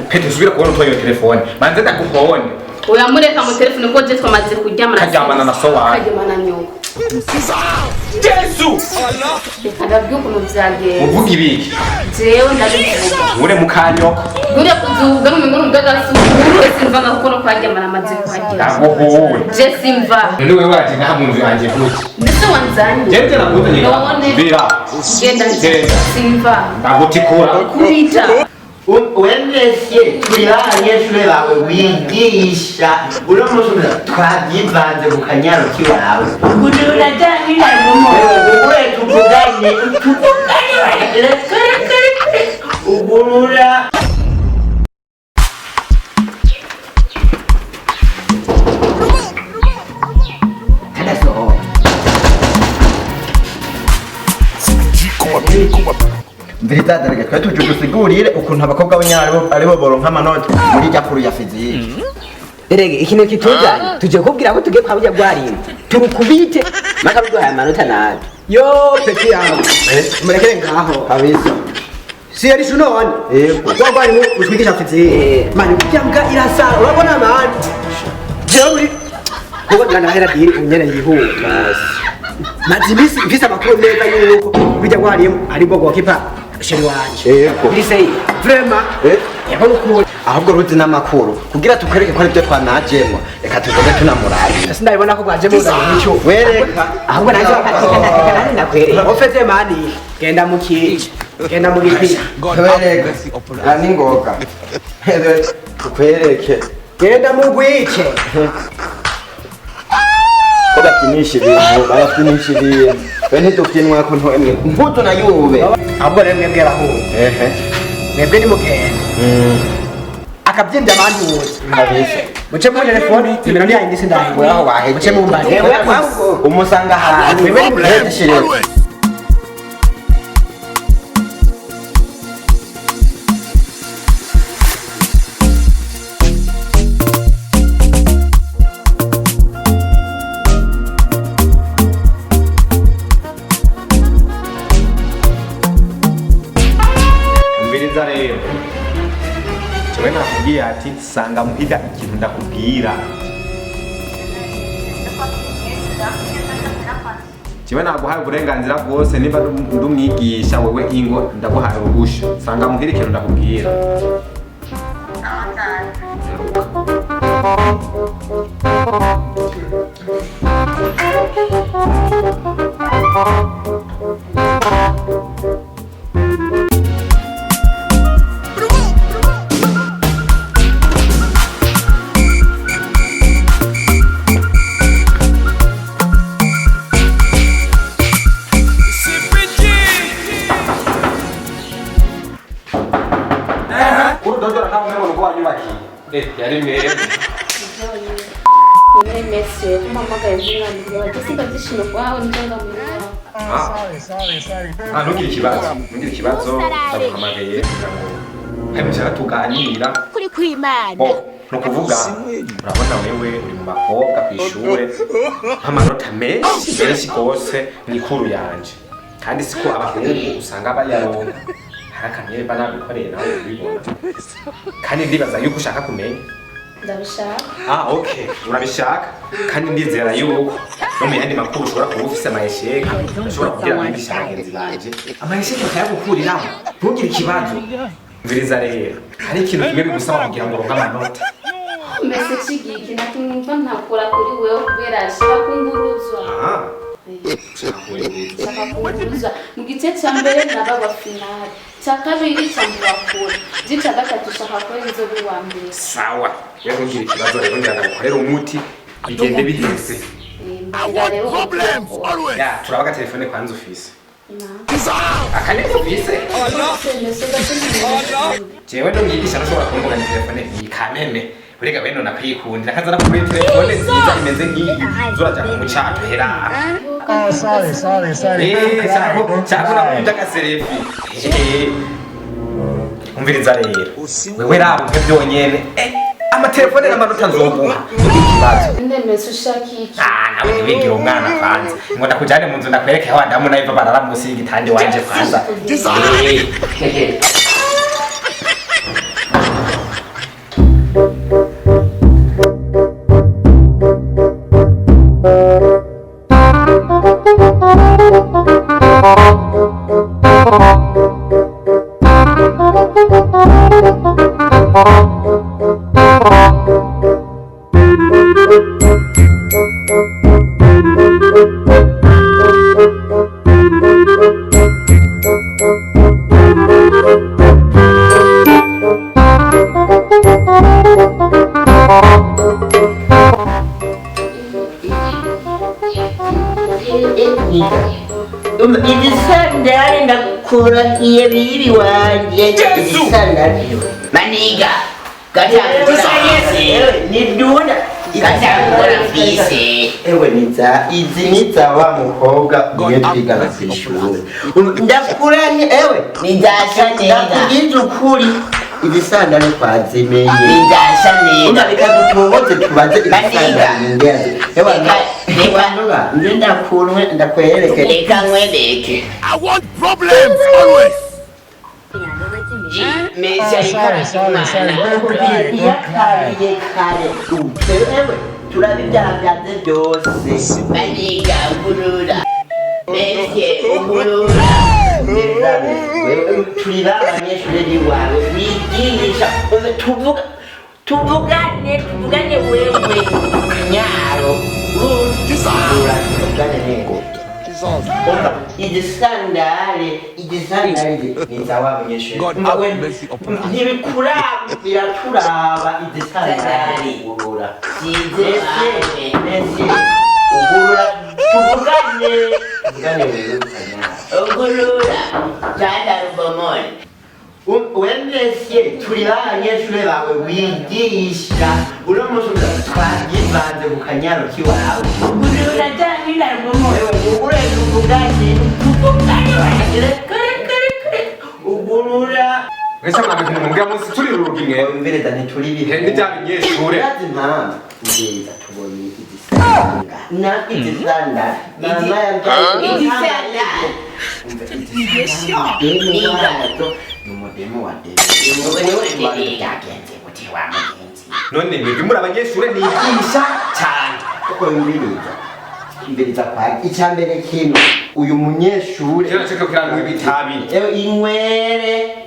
pete subira kubona utoye telefone manze ndaguhone oya mureka mu telefone ko je twamaze kuryamana kajyamana na so wawe kajyamana nyoko Yesu kadabyo kuno byageye uvuga ibiki jewe ndabivuga ure mukanyoko ure kuzuga mu ngoro ndagasubiye simva ngakora kwajyamana amaze kwagira ndaguhuwe je simva none wewe waje ngaha mu nzu yanjye gute ndetse wanzanye jeje nakuzanye bira genda simva ndagutikura kubita Wenese turi abanyeshure bawe wigisha uramusubira twabyivanze mu kanyaro kiwawe gudura janira momo ure tuvugane ugurura Mbita darega twa tuje gusigurire ukuntu abakobwa b'anyaro aribo boronka amanota muri jakuru ya fiziki. Erege ikintu kitujanye tuje kubwira ko tugiye kwabujya gwarinda turukubite maka biduhaye amanota nabi yo peti yawe murekere ngaho Kabisa. si yari sunone Yego. gwagwari mu utwigisha fiziki mani byambwa irasara urabona mani jewe muri kuba ngana hera diri unyene yihuta mazimisi mfise amakuru meza yuko bijya gwariyemo ari bwo gokipa sheri wanje Yego. birisei vraiment yabo ukuri Ahubwo ruzi n'amakuru kugira tukwereke ko ibyo twanajemo reka tuzobe tunamurabi. sindabona ko gwaje mu icyo Wereka ahubwo nanjye bakatika nakwereye ofete mani genda mukije genda mugipira wereka ani ngoga. Tukwereke genda mugwice badakinisha ibintu barakinisha ibintu bene tukinwa ko ntoemwe mputo na yube ahubwo rero mwebwe aho mwebwe ni mugenda akabyinda abantu bose kabisa muce mu telefone nimero yayo ndise ndahiwe wewe waheje muce mu mbare umusanga hantu wewe rero cyewe nakubwiye ati sanga muhiga ikintu ndakubwira cyewe naguhaye uburenganzira bwose niba ndumwigisha wewe ingo ndaguhaye uruhusha sanga muhira ikintu ndakubwira yari mere Ni mese mama kayizina ndio wajisiga zishino kwao njonga mwana. Sorry. Nugire ikibazo ndaguhamagaye hanyuma tuganira kuri kwimana. No kuvuga urabona wewe uri mu bakobwa kw'ishure amanota menshi gose nikuru yanje kandi siko abahungu usanga bayaronka harakanye banabikoreye nawe ubibona kandi ndibaza yuko ushaka kumenya Ndabishaka. Okay urabishaka kandi ndizera yuko no mu yandi makuru ushobora kuba ufise amayesheka ushobora kugira abigisha abagenzi banje amayesheka akayagukuriraho ntugire ikibazo mviriza rero hari ikintu kimwe bigusaba kugira ngo uronke amanota Mese chigiki natumva ntakora kuri wewe kubera ashaka kunguruzwa. Shaka kunguruzwa mu gice cya mbere nababa finale cya kabiri cyangwa bakora gice gatatu shaka ko inzobe wa mbere. Sawa rero ngira ikibazo rero ndagukorera umuti bigende biheze ya turabaga telefone kwanza ufise akane ufise jewe ndo nyigisha nashobora kumvuga ni telefone ikameme urega beno nakwikundira kazana kuri telefone nziza imeze nk'iyi zuraja mu cyato hera Sorry. cyako nakunda gaserefi umviriza rero wewe rabuke byonyene amatelefone n'amanota nzoguha ikibazo Ndemese ushakiki. nawe ntiwigira umwana kwanza ngo ndakujane mu nzu ndakwereke aho Adamu na Eva barara munsi y'igitande wanje kwanza Igisandari ndakurahiye bibi wanje igisandari maniga niduna gatangura fise ewe izi niza wa mukobwa iyo twigana kw'ishuri ndakurahiye ewe nidasha neza ndakugize ukuri igisandari twazimenye nidasha neza reka dutohoze tubaze igisandari ingenzi ewe reka ndakurwe ndakwereke reka nkwereke I want problems always. yakariye kare ewe turabibyangaze byose maniga ugurura mbese ugurura turi b'abanyeshuri n'iwawe bigisha tuvugane wewe nyaro tuvugane nego igisandari niza w'abanyeshuri ntibikuraba biraturaba igisandari ugurura mbese ugurura tuvugane wewe ugurura cyandarbomone wemesye turi b'abanyeshuri bawe wigisha uno musi twagivanze ku kanyaro k'iwawe ugurura cyandarbomone ugure tuvugane ugurura Mwese mwabikini mumbwira munsi turi urugi mwe. mbereza ntituri bihe Hendi by'abanyeshure. urazi impamvu nziza tubonye igisanda na igisanda mama n'umudemu wa None mwebwe muri abanyeshure nigisha cyane. kuko mbiriza kwa icyambere kino uyu munyeshure Kera cyo kirangwa ibitabi.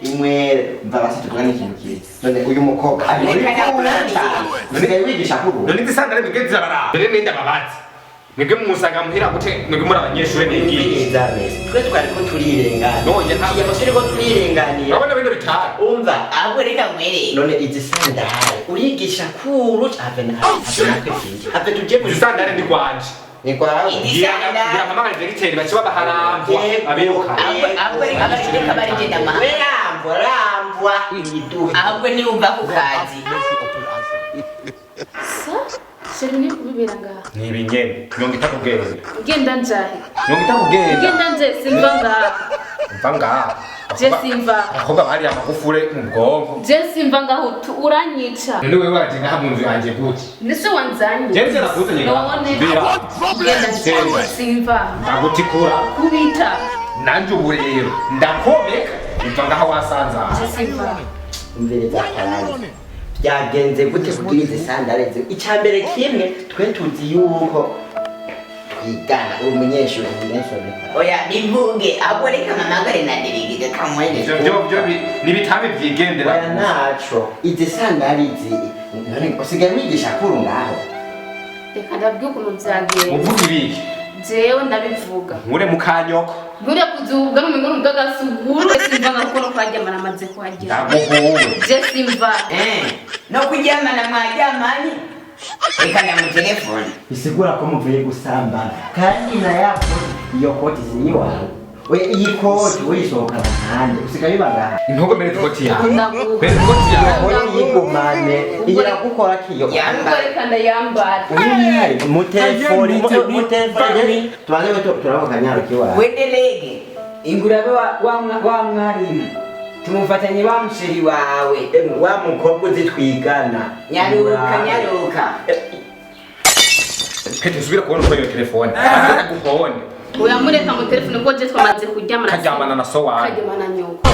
inywere mva basi tugane ikintu kizi none uyu mukobwa ari none wigisha kuru None igisandari migezi zabara. Dore nenda babazi. Mwebwe musaga muhira gute mwebwe muri abanyeshure nigisha. twe twari ko turirengana None ntabwo abashiri ko turirenganiye urabona bino bitari. umva ahubwo reka nkwereke none igisandari urigisha kuru ave ave tuje mu Igisandari ndi kwanje. ni kwawe Gira amagara directeur baciba baharambwa abiruka. ahubwo reka barigenda amahanga rambwa iduha ahubwo niwumva ku kazi sa sheri ni kubibera ngaha Ni ibinyene. Nyonga itakugenda. ngenda njahe Nyonga itakugenda. ngenda nje simva ngaha Mva ngaha. je simva Abakobwa bari amagufure mu bwonko. je simva ngaho uranyica None wewe waje ngaha mu nzu yanjye gute? nise wanzanye Je nze nakuzanye ngaha. none Bira. ngenda nje simva Ndagutikura. kubita Nanje ubu rero ndakomeka. Mva ngaha wasanza. je simva mbereza karani byagenze gute kugira izi sandare icyambere kimwe twe tuzi yuko twigana uri umunyeshuri oya bivuge ahubwo reka mpamagare na dirigide kamwereke Byo nibitabe byigendera. oya naco izi sandare none usigaye wigisha kuru ngaho reka ndabwira ukuntu byagenze Uvuga ibiki? jewe ndabivuga Nkure mu kanyoko. buriya kuzuga n'umuntu bw'agasuguru simva ngaho no kwaryamana amaze kuhagera Ndaguhuwe. je simva no kuryamana mwaryamanye reka ndamutelefone bisigura ko muvuye gusambana kandi na yako iyo koti ziri iwawe oya iyi koti uyisohokana hanze usigaye ubagaha Ntugomere ikoti yawe. ndaguha Kwera ikoti yawe. koti yigumane igira gukora kiyo ubwo reka ndayambara mutelefoni tubanze turabo kanyaro kiwawe wendelege ingurabe wa mwarimu tumufatanye wa musheri wawe wa mukobwa uzi twigana nyaruka Pete subira kubona uko iyo telefone. Ndaguhone. uyamureka mu telefone ko je twamaze kuryamana Karyamana na so wawe. karyamana nyoko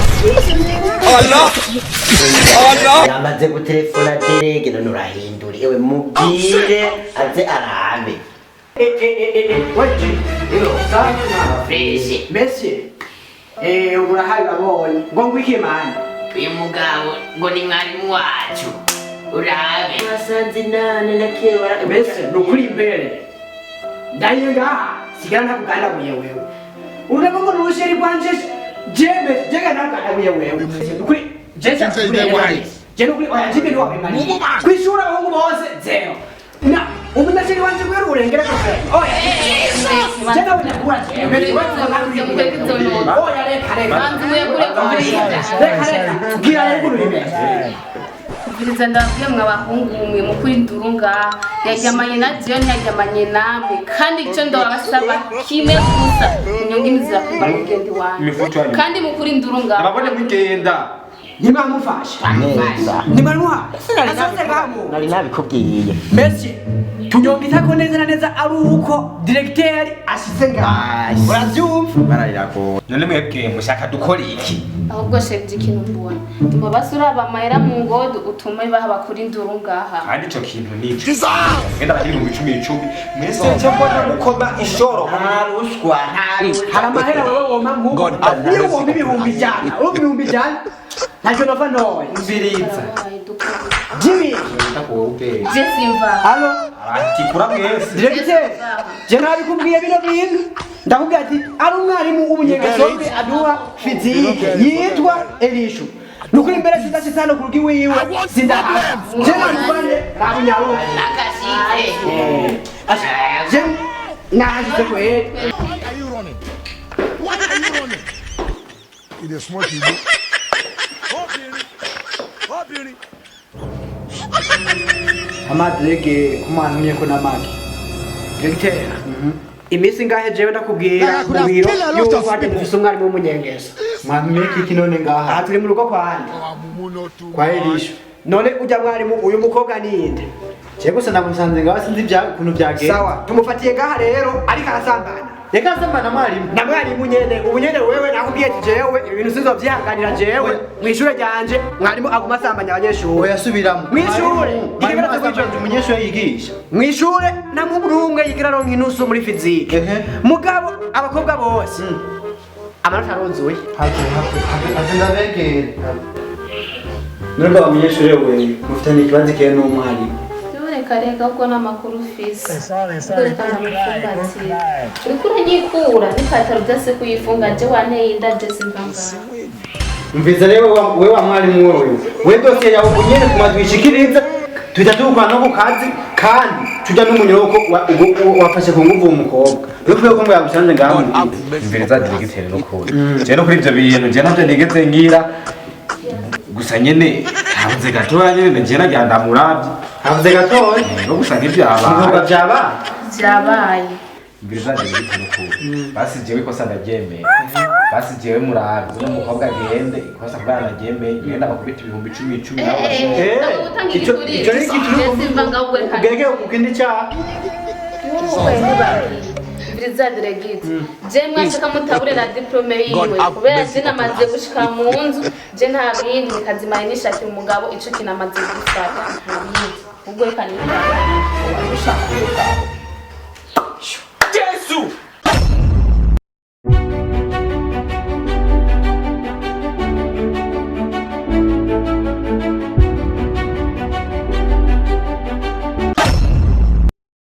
yamaze gutelefona derege none urahindura ewe mubwire aze arabe fresh mbese urahari urabonye ngo ngwike mani uyu mugabo ngo ni mwarimu wacu urabe Basanze nane na kebara. mbese nukuri imbere ndaye ngaha sigara ntakugandaguye wewe urabona ngo nurusheri rwanje jebe jega ntakugandaguye wewe nukuri jeje nukuri oya jibe ni wawe mani kwishura abahungu bose zero na umunyasheri wanje kwera urengera kose oya jega we nakura mbere oya reka gira rero urime Viliza ndabwiye mwa bahungu mwe mukuri nduru ngaha yaryamanye na Dion yaryamanye namwe kandi icyo ndabasaba kimwe gusa inyonga imizira kumba mugendi wanyu kandi mukuri nduru ngaha nababone mugenda nimamufasha nimanuha asanze ngaho Nari nabikubwiye. Merci. Tunyomba itako neza na neza ari uko directeur ashitse ngaho. Uravyumva? Bararira ko. none mwebwe mushaka dukora iki ahubwo shevye ikintu mbona tuma basura bamahera mu ngodo utume baha bakuri nduru ngaha kandi ico kintu nico ngenda bakiri mu 10 mwese cyo mbona mukoma ishoro Ntarushwa. Hari amahera wewe woma nkuko. Iyo woma ibihumbi jana, ibihumbi jana. Ntacyo nova noye. mbiriza Jimmy, ndakuwe Jesimva halo. ati kura mwese Directeur, je nabikubwiye bino bintu. Ndakubwira ati ari umwarimu w'umunyengasombe aduha fizike yitwa Elishu. Nukuri mbere sidashitano kurugi wiwe sindaha. Je nabikubwiye rabunyaru. nakashitse Je nahashitse kweli. Why are you running? Why are you running? It is smart you do. Up here. Amadrege kumantumye ko namaki. Directeur. Imisi ngahe jewe ndakubwira mu biro yuko hati dufise umwarimu w'umunyengeso. Mwantumye iki none ngaha. Aha turi mu rugo kwande. Kwa Elisha. None ujya mwarimu uyu mukobwa ninde? Je gusa namusanze ngaho sinzi bya kuntu byagenda. Sawa, tumufatiye ngaha rero ariko arasambana. Reka asambana mwarimu. Na mwarimu nyene, ubu nyene wewe nakubwiye ati jewe ibintu sizo vyihanganira jewe mwishure ryanje mwarimu aguma asambanya abanyeshure. Oya subiramo. Mwishure, igibera cyo kwicara umunyeshure yigisha. Mwishure na muburumwe yigira ronka inusu muri fizike. Mugabo abakobwa bose. Amanota aronzuye. Agenda begere. Nubwo abanyeshure we mufitanye ikibazo kiye n'umwarimu. reka ubwo n'amakuru ufise Sorry. uriko uranyikura n'ipataro byose kuyifunga je wanteye inda Jesimva ngaha Mviza rero wewe wa mwarimu wewe. We dosiye yawe unyene kumadwishikiriza tujya tukwana no kukazi kandi tujya n'umunyoko wafashe ku nguvu umukobwa. Rero ko ngo yagusanze ngaho. mbiriza dirigiteri no kuri je no kuri ivyo bintu je navyo nigeze ngira gusa nyene habuze gatoya nyene je nagenda muravye Havuze gatoya. no gusa nk'ivyabaye Ibikorwa byaba. byabaye mbiriza dirigiteri no kuri basi jewe ikosa ndaryemeye basi jewe muravye n'umukobwa agende ikosa kubera naryemeye ngenda bakubita ibihumbi 10 nawe Icyo ni igituru. Jesimva ngaha ubwo reka Ugege ukindi cyaha. Viliza diregiti je mwashaka mutabure na diplome yiwe kubera je namaze gushika mu nzu je nta bindi nikazimara nishaka umugabo ico kinamaze gufata ubwo reka ni Yesu